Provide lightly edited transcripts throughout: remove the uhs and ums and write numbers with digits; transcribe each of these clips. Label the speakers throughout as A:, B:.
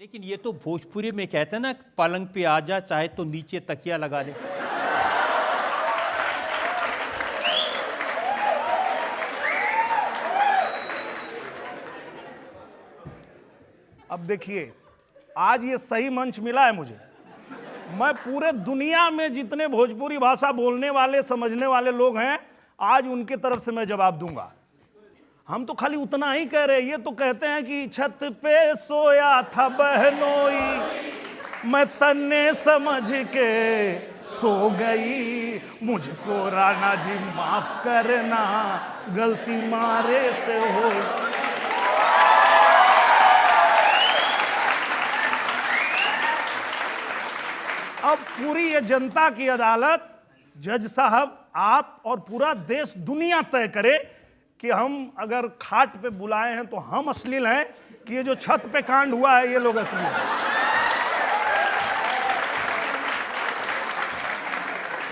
A: लेकिन ये तो भोजपुरी में कहते हैं ना, पलंग पे आ जा चाहे तो नीचे तकिया लगा ले।
B: अब देखिए, आज ये सही मंच मिला है मुझे। मैं पूरे दुनिया में जितने भोजपुरी भाषा बोलने वाले समझने वाले लोग हैं, आज उनके तरफ से मैं जवाब दूंगा। हम तो खाली उतना ही कह रहे हैं। ये तो कहते हैं कि छत पे सोया था बहनोई, मैं तन्ने समझ के सो गई, मुझको राणा जी माफ करना, गलती मारे से हो। अब पूरी ये जनता की अदालत, जज साहब, आप और पूरा देश दुनिया तय करे कि हम अगर खाट पे बुलाए हैं तो हम अश्लील हैं कि ये जो छत पे कांड हुआ है ये लोग अश्लील हैं।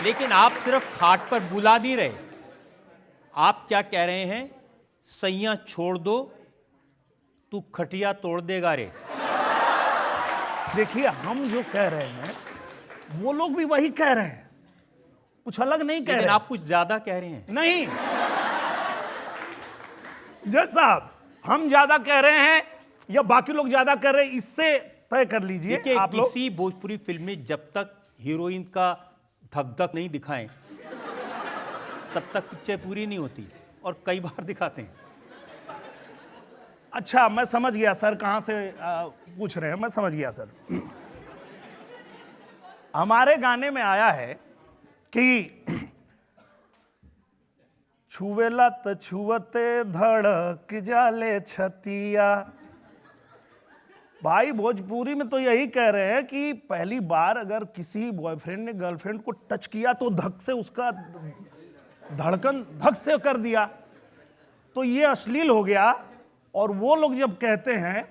A: लेकिन आप सिर्फ खाट पर बुला नहीं रहे, आप क्या कह रहे हैं? सैया छोड़ दो, तू खटिया तोड़ देगा रे।
B: देखिए, हम जो कह रहे हैं वो लोग भी वही कह रहे हैं, कुछ अलग नहीं कह रहे।
A: आप कुछ ज्यादा कह रहे हैं।
B: नहीं जज साहब, हम ज्यादा कह रहे हैं या बाकी लोग ज्यादा कह रहे हैं, इससे तय कर लीजिए आप लोग।
A: किसी भोजपुरी फिल्म में जब तक हीरोइन का धक धक नहीं दिखाएं तब तक पिक्चर पूरी नहीं होती, और कई बार दिखाते हैं।
B: अच्छा, मैं समझ गया सर, कहां से पूछ रहे हैं, मैं समझ गया सर। हमारे गाने में आया है कि छुवेला त छुवते धड़क जाले छतिया। भाई, भोजपुरी में तो यही कह रहे हैं कि पहली बार अगर किसी बॉयफ्रेंड ने गर्लफ्रेंड को टच किया तो धक से उसका धड़कन धक से कर दिया, तो ये अश्लील हो गया। और वो लोग जब कहते हैं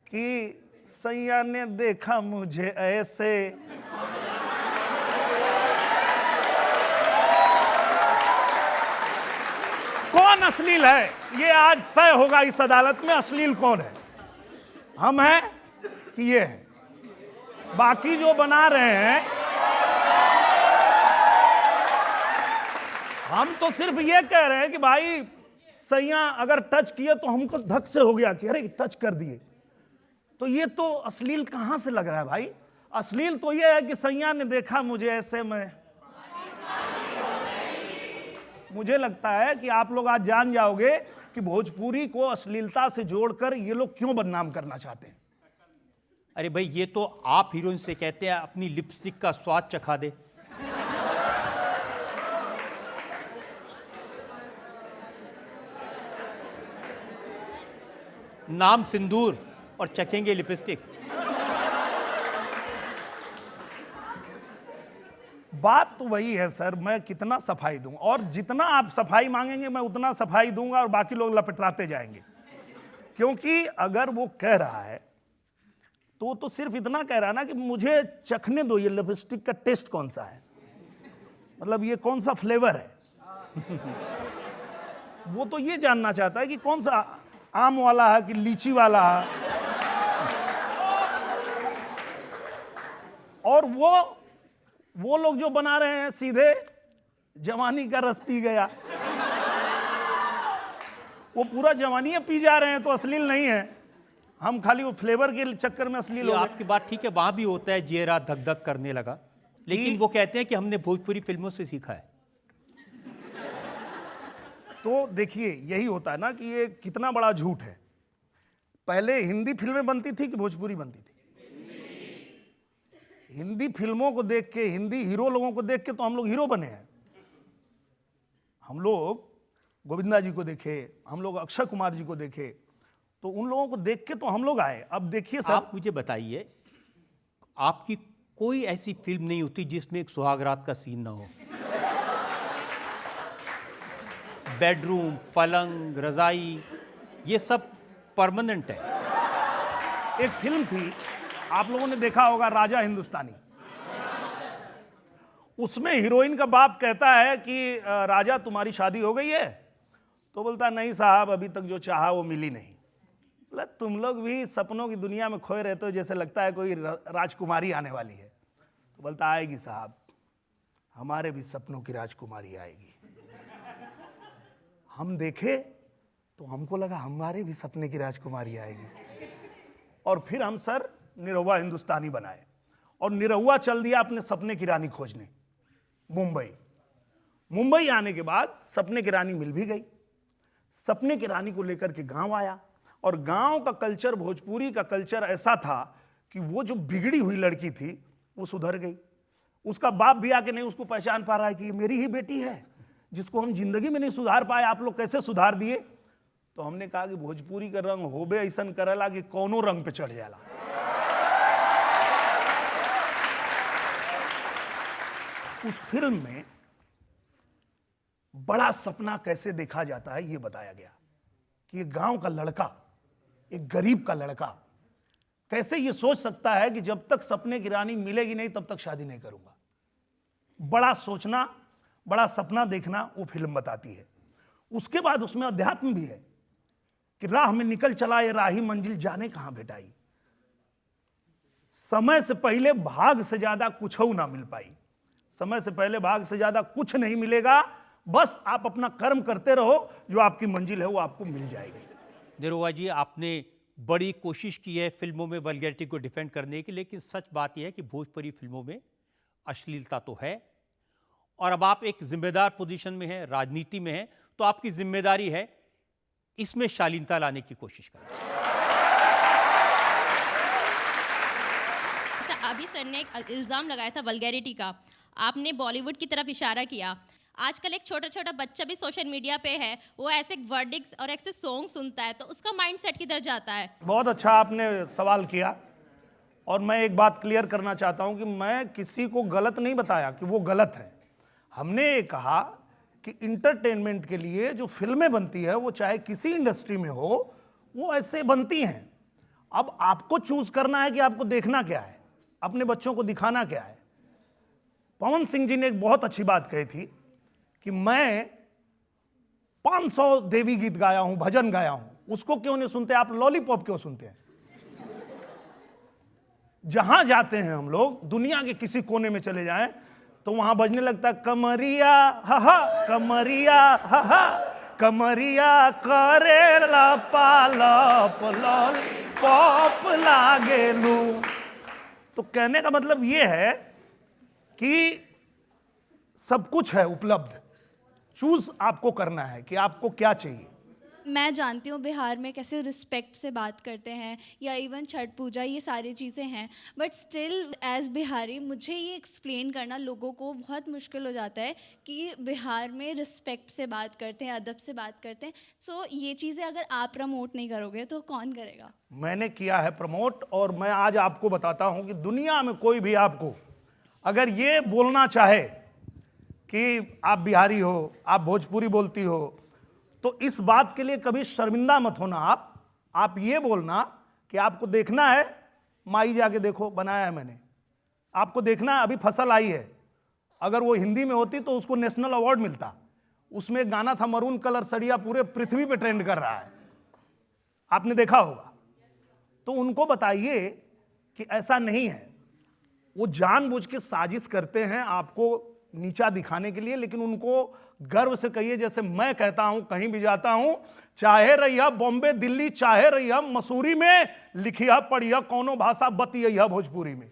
B: कि सैया ने देखा मुझे ऐसे, कौन अश्लील है ये आज तय होगा इस अदालत में। अश्लील कौन है, हम हैं कि ये है? बाकी जो बना रहे हैं, हम तो सिर्फ ये कह रहे हैं कि भाई सैया अगर टच किए तो हमको धक से हो गया कि अरे टच कर दिए, तो ये तो अश्लील कहां से लग रहा है भाई? अश्लील तो ये है कि सैया ने देखा मुझे ऐसे में। मुझे लगता है कि आप लोग आज जान जाओगे कि भोजपुरी को अश्लीलता से जोड़कर ये लोग क्यों बदनाम करना चाहते हैं।
A: अरे भाई, ये तो आप हीरोइन से कहते हैं अपनी लिपस्टिक का स्वाद चखा दे। नाम सिंदूर और चखेंगे लिपस्टिक।
B: बात तो वही है सर, मैं कितना सफाई दूं, और जितना आप सफाई मांगेंगे मैं उतना सफाई दूंगा, और बाकी लोग लपटाते जाएंगे। क्योंकि अगर वो कह रहा है तो सिर्फ इतना कह रहा है ना कि मुझे चखने दो ये लिपस्टिक का टेस्ट कौन सा है, मतलब ये कौन सा फ्लेवर है। वो तो ये जानना चाहता है कि कौन सा, आम वाला है कि लीची वाला है। और वो लोग जो बना रहे हैं सीधे जवानी का रस पी गया, वो पूरा जवानी पी जा रहे हैं, तो अश्लील नहीं है। हम खाली वो फ्लेवर के चक्कर में अश्लील हो गए।
A: आपकी बात ठीक है, वहां भी होता है जेरा धक धक करने लगा, लेकिन वो कहते हैं कि हमने भोजपुरी फिल्मों से सीखा है।
B: तो देखिए, यही होता है ना कि ये कितना बड़ा झूठ है। पहले हिंदी फिल्में बनती थी कि भोजपुरी बनती थी? हिंदी फिल्मों को देख के, हिंदी हीरो लोगों को देख के तो हम लोग हीरो बने हैं। हम लोग गोविंदा जी को देखे, हम लोग अक्षय कुमार जी को देखे, तो उन लोगों को देख के तो हम लोग आए। अब देखिए सर,
A: आप मुझे बताइए, आपकी कोई ऐसी फिल्म नहीं होती जिसमें एक सुहागरात का सीन ना हो? बेडरूम, पलंग, रजाई, ये सब परमानेंट है।
B: एक फिल्म थी, आप लोगों ने देखा होगा, राजा हिंदुस्तानी। उसमें हीरोइन का बाप कहता है कि राजा तुम्हारी शादी हो गई है? तो बोलता नहीं साहब, अभी तक जो चाहा वो मिली नहीं। बोला तुम लोग भी सपनों की दुनिया में खोए रहते हो, जैसे लगता है कोई राजकुमारी आने वाली है। तो बोलता आएगी साहब, हमारे भी सपनों की राजकुमारी आएगी। हम देखे तो हमको लगा हमारे भी सपने की राजकुमारी आएगी, और फिर हम सर निरहुआ हिंदुस्तानी बनाए और निरहुआ चल दिया अपने सपने की रानी खोजने मुंबई आने के बाद सपने की रानी मिल भी गई। सपने की रानी को लेकर के गांव आया, और गांव का कल्चर, भोजपुरी का कल्चर ऐसा था कि वो जो बिगड़ी हुई लड़की थी वो सुधर गई। उसका बाप भी आके नहीं उसको पहचान पा रहा है कि ये मेरी ही बेटी है जिसको हम जिंदगी में नहीं सुधार पाए, आप लोग कैसे सुधार दिए। तो हमने कहा कि भोजपुरी का रंग होबे ऐसा करेला कि कौनो रंग पे चढ़ जाला। उस फिल्म में बड़ा सपना कैसे देखा जाता है ये बताया गया कि एक गांव का लड़का, एक गरीब का लड़का कैसे ये सोच सकता है कि जब तक सपने की रानी मिलेगी नहीं तब तक शादी नहीं करूंगा। बड़ा सोचना, बड़ा सपना देखना वो फिल्म बताती है। उसके बाद उसमें अध्यात्म भी है कि राह में निकल चला ये राही मंजिल जाने कहां भेटाई। समय से पहले भाग से ज्यादा कुछ ना मिल पाई। समय से पहले भाग से ज्यादा कुछ नहीं मिलेगा, बस आप अपना कर्म करते रहो, जो आपकी मंजिल है वो आपको मिल जाएगी।
A: निरहुआ जी, आपने बड़ी कोशिश की है फिल्मों में वल्गैरिटी को डिफेंड करने की, लेकिन सच बात यह है कि भोजपुरी फिल्मों में अश्लीलता तो है, और अब आप एक जिम्मेदार पोजीशन में हैं, राजनीति में हैं, तो आपकी जिम्मेदारी है इसमें शालीनता लाने की कोशिश करें।
C: अभी सर ने एक इल्ज़ाम लगाया था वल्गैरिटी का, आपने बॉलीवुड की तरफ इशारा किया। आजकल एक छोटा छोटा बच्चा भी सोशल मीडिया पे है, वो ऐसे वर्डिक्स और ऐसे सॉन्ग सुनता है, तो उसका माइंडसेट किधर जाता है? बहुत
B: अच्छा आपने सवाल किया, और मैं एक बात क्लियर करना चाहता हूं कि मैं किसी को गलत नहीं बताया कि वो गलत है। हमने ये कहा कि इंटरटेनमेंट के लिए जो फिल्में बनती है वो चाहे किसी इंडस्ट्री में हो, वो ऐसे बनती हैं। अब आपको चूज करना है कि आपको देखना क्या है, अपने बच्चों को दिखाना क्या है। पवन सिंह जी ने एक बहुत अच्छी बात कही थी कि मैं 500 देवी गीत गाया हूं, भजन गाया हूं, उसको क्यों नहीं सुनते आप, लॉलीपॉप क्यों सुनते हैं? जहां जाते हैं हम लोग, दुनिया के किसी कोने में चले जाएं तो वहां बजने लगता है कमरिया हा हा, कमरिया हा हा, कमरिया करेला पालप लॉलीपॉप लागेलू। तो कहने का मतलब ये है कि सब कुछ है उपलब्ध, चूज आपको करना है कि आपको क्या चाहिए।
D: मैं जानती हूँ बिहार में कैसे रिस्पेक्ट से बात करते हैं, या इवन छठ पूजा, ये सारी चीज़ें हैं, बट स्टिल एज बिहारी मुझे ये एक्सप्लेन करना लोगों को बहुत मुश्किल हो जाता है कि बिहार में रिस्पेक्ट से बात करते हैं, अदब से बात करते हैं। सो ये चीज़ें अगर आप प्रमोट नहीं करोगे तो कौन करेगा?
B: मैंने किया है प्रमोट, और मैं आज आपको बताता हूँ कि दुनिया में कोई भी आपको अगर ये बोलना चाहे कि आप बिहारी हो, आप भोजपुरी बोलती हो, तो इस बात के लिए कभी शर्मिंदा मत होना। आप ये बोलना कि आपको देखना है, माई जाके देखो, बनाया है मैंने, आपको देखना है, अभी फसल आई है। अगर वो हिंदी में होती तो उसको नेशनल अवार्ड मिलता। उसमें एक गाना था मरून कलर सड़िया, पूरे पृथ्वी पे ट्रेंड कर रहा है, आपने देखा होगा। तो उनको बताइए कि ऐसा नहीं है, वो जानबूझ के साजिश करते हैं आपको नीचा दिखाने के लिए, लेकिन उनको गर्व से कहिए, जैसे मैं कहता हूं कहीं भी जाता हूं, चाहे रहिया बॉम्बे दिल्ली, चाहे रहिया मसूरी में, लिखिया पढ़िया कौनो भाषा बतिया भोजपुरी में।